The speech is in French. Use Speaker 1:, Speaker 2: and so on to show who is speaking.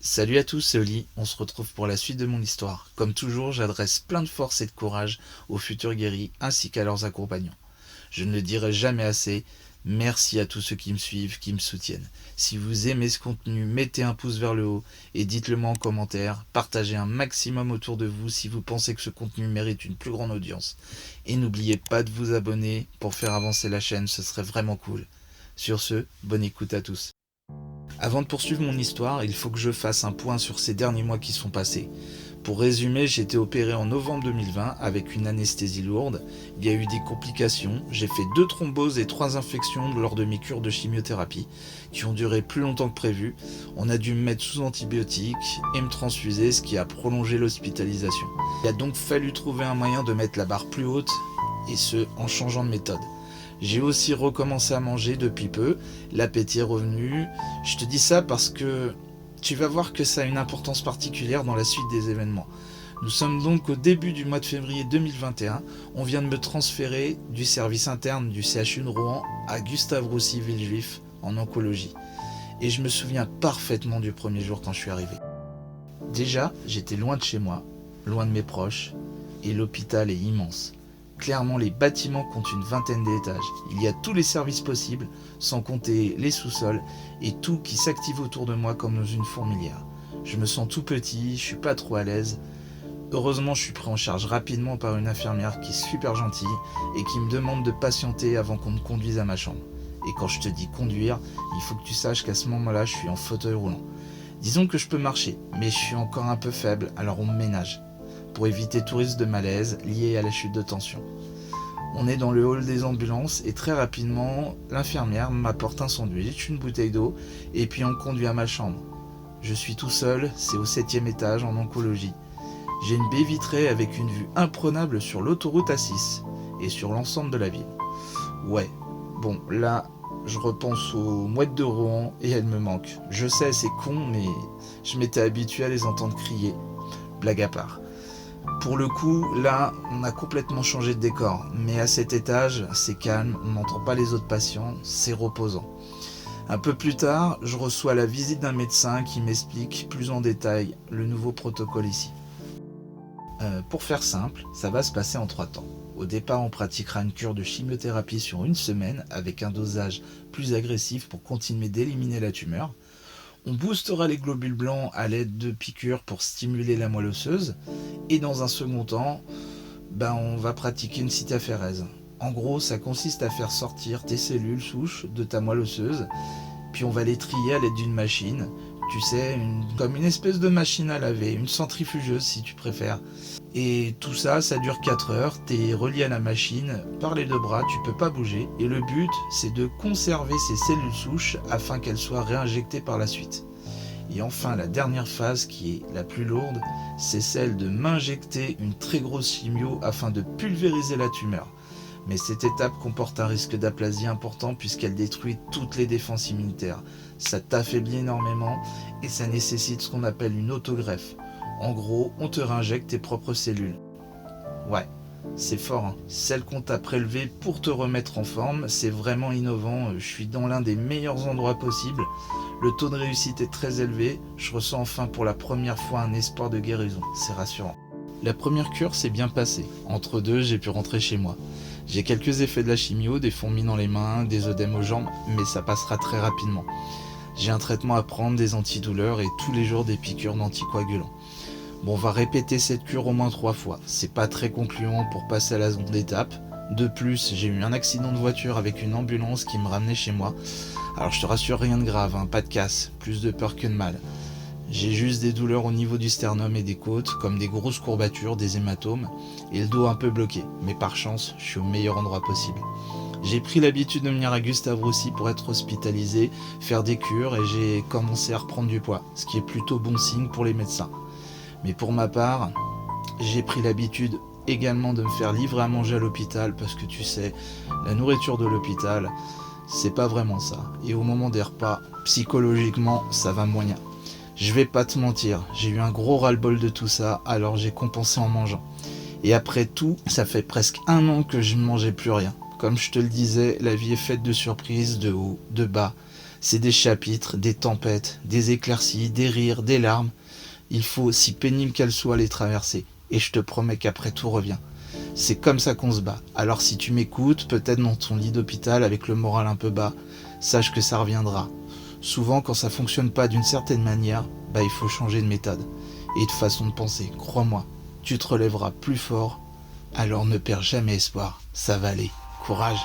Speaker 1: Salut à tous, c'est Oli, on se retrouve pour la suite de mon histoire. Comme toujours, j'adresse plein de force et de courage aux futurs guéris ainsi qu'à leurs accompagnants. Je ne le dirai jamais assez, merci à tous ceux qui me suivent, qui me soutiennent. Si vous aimez ce contenu, mettez un pouce vers le haut et dites-le moi en commentaire. Partagez un maximum autour de vous si vous pensez que ce contenu mérite une plus grande audience. Et n'oubliez pas de vous abonner pour faire avancer la chaîne, ce serait vraiment cool. Sur ce, bonne écoute à tous. Avant de poursuivre mon histoire, il faut que je fasse un point sur ces derniers mois qui sont passés. Pour résumer, j'ai été opéré en novembre 2020 avec une anesthésie lourde. Il y a eu des complications. J'ai fait 2 thromboses et 3 infections lors de mes cures de chimiothérapie qui ont duré plus longtemps que prévu. On a dû me mettre sous antibiotiques et me transfuser, ce qui a prolongé l'hospitalisation. Il a donc fallu trouver un moyen de mettre la barre plus haute et ce, en changeant de méthode. J'ai aussi recommencé à manger depuis peu, l'appétit est revenu. Je te dis ça parce que tu vas voir que ça a une importance particulière dans la suite des événements. Nous sommes donc au début du mois de février 2021. On vient de me transférer du service interne du CHU de Rouen à Gustave Roussy Villejuif en oncologie. Et je me souviens parfaitement du premier jour quand je suis arrivé. Déjà, j'étais loin de chez moi, loin de mes proches, et l'hôpital est immense. Clairement, les bâtiments comptent une vingtaine d'étages. Il y a tous les services possibles, sans compter les sous-sols, et tout qui s'active autour de moi comme dans une fourmilière. Je me sens tout petit, je suis pas trop à l'aise. Heureusement, je suis pris en charge rapidement par une infirmière qui est super gentille et qui me demande de patienter avant qu'on me conduise à ma chambre. Et quand je te dis conduire, il faut que tu saches qu'à ce moment-là, je suis en fauteuil roulant. Disons que je peux marcher, mais je suis encore un peu faible, alors on me ménage pour éviter tout risque de malaise lié à la chute de tension. On est dans le hall des ambulances et très rapidement, l'infirmière m'apporte un sandwich, une bouteille d'eau et puis on me conduit à ma chambre. Je suis tout seul, c'est au 7e étage en oncologie. J'ai une baie vitrée avec une vue imprenable sur l'autoroute A6 et sur l'ensemble de la ville. Ouais, bon là, je repense aux mouettes de Rouen et elles me manquent. Je sais, c'est con, mais je m'étais habitué à les entendre crier. Blague à part. Pour le coup, là, on a complètement changé de décor. Mais à cet étage, c'est calme, on n'entend pas les autres patients, c'est reposant. Un peu plus tard, je reçois la visite d'un médecin qui m'explique plus en détail le nouveau protocole ici. Pour faire simple, ça va se passer en 3 temps. Au départ, on pratiquera une cure de chimiothérapie sur 1 semaine avec un dosage plus agressif pour continuer d'éliminer la tumeur. On boostera les globules blancs à l'aide de piqûres pour stimuler la moelle osseuse. Et dans un second temps, on va pratiquer une cytaphérèse. En gros, ça consiste à faire sortir tes cellules souches de ta moelle osseuse, puis on va les trier à l'aide d'une machine. Tu sais, comme une espèce de machine à laver, une centrifugeuse si tu préfères. Et tout ça, ça dure 4 heures, t'es relié à la machine par les 2 bras, tu peux pas bouger. Et le but, c'est de conserver ces cellules souches afin qu'elles soient réinjectées par la suite. Et enfin, la dernière phase, qui est la plus lourde, c'est celle de m'injecter une très grosse chimio afin de pulvériser la tumeur. Mais cette étape comporte un risque d'aplasie important puisqu'elle détruit toutes les défenses immunitaires. Ça t'affaiblit énormément et ça nécessite ce qu'on appelle une autogreffe. En gros, on te réinjecte tes propres cellules. Ouais, c'est fort, hein. Celle qu'on t'a prélevée pour te remettre en forme, c'est vraiment innovant. Je suis dans l'un des meilleurs endroits possibles. Le taux de réussite est très élevé. Je ressens enfin pour la première fois un espoir de guérison. C'est rassurant. La première cure s'est bien passée. Entre deux, j'ai pu rentrer chez moi. J'ai quelques effets de la chimio, des fourmis dans les mains, des œdèmes aux jambes, mais ça passera très rapidement. J'ai un traitement à prendre, des antidouleurs et tous les jours des piqûres d'anticoagulants. Bon, on va répéter cette cure au moins 3 fois. C'est pas très concluant pour passer à la seconde étape. De plus, j'ai eu un accident de voiture avec une ambulance qui me ramenait chez moi. Alors je te rassure, rien de grave, hein, pas de casse, plus de peur que de mal. J'ai juste des douleurs au niveau du sternum et des côtes, comme des grosses courbatures, des hématomes, et le dos un peu bloqué. Mais par chance, je suis au meilleur endroit possible. J'ai pris l'habitude de venir à Gustave Roussy pour être hospitalisé, faire des cures, et j'ai commencé à reprendre du poids, ce qui est plutôt bon signe pour les médecins. Mais pour ma part, j'ai pris l'habitude également de me faire livrer à manger à l'hôpital, parce que tu sais, la nourriture de l'hôpital, c'est pas vraiment ça. Et au moment des repas, psychologiquement, ça va moyen. Je vais pas te mentir, j'ai eu un gros ras-le-bol de tout ça, alors j'ai compensé en mangeant. Et après tout, ça fait presque 1 an que je ne mangeais plus rien. Comme je te le disais, la vie est faite de surprises, de hauts, de bas. C'est des chapitres, des tempêtes, des éclaircies, des rires, des larmes. Il faut, si pénible qu'elles soient, les traverser. Et je te promets qu'après tout revient. C'est comme ça qu'on se bat. Alors si tu m'écoutes, peut-être dans ton lit d'hôpital avec le moral un peu bas, sache que ça reviendra. Souvent, quand ça fonctionne pas d'une certaine manière, il faut changer de méthode et de façon de penser. Crois-moi, tu te relèveras plus fort. Alors ne perds jamais espoir. Ça va aller. Courage.